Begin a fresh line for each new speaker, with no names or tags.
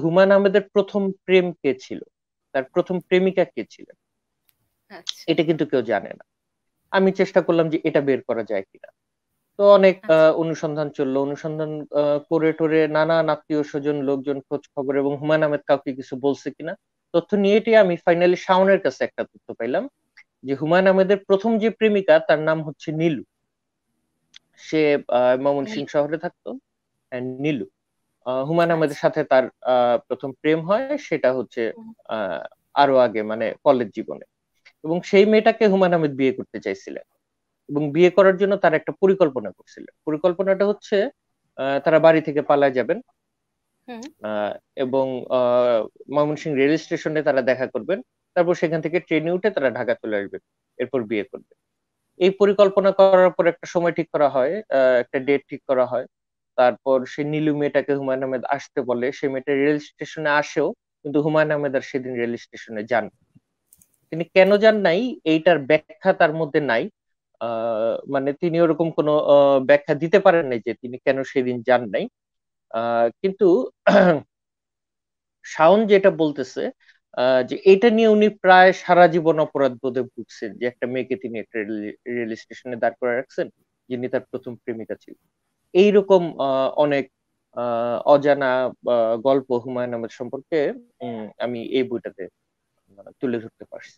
হুমায়ুন আহমেদের প্রথম প্রেম কে ছিল, তার প্রথম প্রেমিকা কে ছিলেন,
আচ্ছা।
এটা কিন্তু কেউ জানে না। আমি চেষ্টা করলাম যে এটা বের করা যায় কিনা। তো অনেক
আচ্ছা।
অনুসন্ধান চললো, অনুসন্ধান করে টরে নানান আত্মীয় স্বজন লোকজন খোঁজ খবর এবং হুমায়ুন আহমেদ কাউকে কিছু বলছে কিনা তথ্য নিয়ে এটি আমি ফাইনালি শাওনের কাছে একটা তথ্য পাইলাম যে হুমায়ুন আহমেদের প্রথম যে প্রেমিকা তার নাম হচ্ছে নীলু। সে ময়মনসিংহ শহরে থাকতো। নীলু, হুমায়ুন আহমেদের
আচ্ছা।
সাথে তার প্রথম প্রেম হয়, সেটা হচ্ছে
হুম।
আহ, আরো আগে মানে কলেজ জীবনে। এবং সেই মেয়েটাকে হুমায়ুন আহমেদ বিয়ে করতে চাইছিলেন এবং বিয়ে করার জন্য তার একটা পরিকল্পনা করছিলেন। পরিকল্পনাটা হচ্ছে তারা বাড়ি থেকে পালায় যাবেন,
হুম।
আহ, এবং ময়মনসিংহ রেল স্টেশনে তারা দেখা করবেন, তারপর সেখান থেকে ট্রেনে উঠে তারা ঢাকা চলে আসবেন, এরপর বিয়ে করবেন। এই পরিকল্পনা করার পর একটা সময় ঠিক করা হয়, একটা ডেট ঠিক করা হয়। তারপর সে নীলু মেয়েটাকে হুমায়ুন আহমেদ আসতে বলে, সে মেয়েটা রেল স্টেশনে আসেও, কিন্তু হুমায়ুন আহমেদ আর সেদিন রেল স্টেশনে যান। তিনি কেন যান নাই এইটার ব্যাখ্যা তার মধ্যে নাই। মানে তিনি ওরকম কোনো ব্যাখ্যা দিতে পারেন নাই যে তিনি কেন সেদিন যান নাই। কিন্তু শাওন যেটা বলতেছে যে এটা নিয়ে উনি প্রায় সারা জীবন অপরাধ বোধে ভুগছেন, যে একটা মেয়েকে তিনি একটা রেল স্টেশনে দাঁড় করে রাখছেন যিনি তার প্রথম প্রেমিকা ছিল। এইরকম অনেক অজানা গল্প হুমায়ুন আহমেদ সম্পর্কে আমি এই বইটাতে তুলে ধরতে পারছি।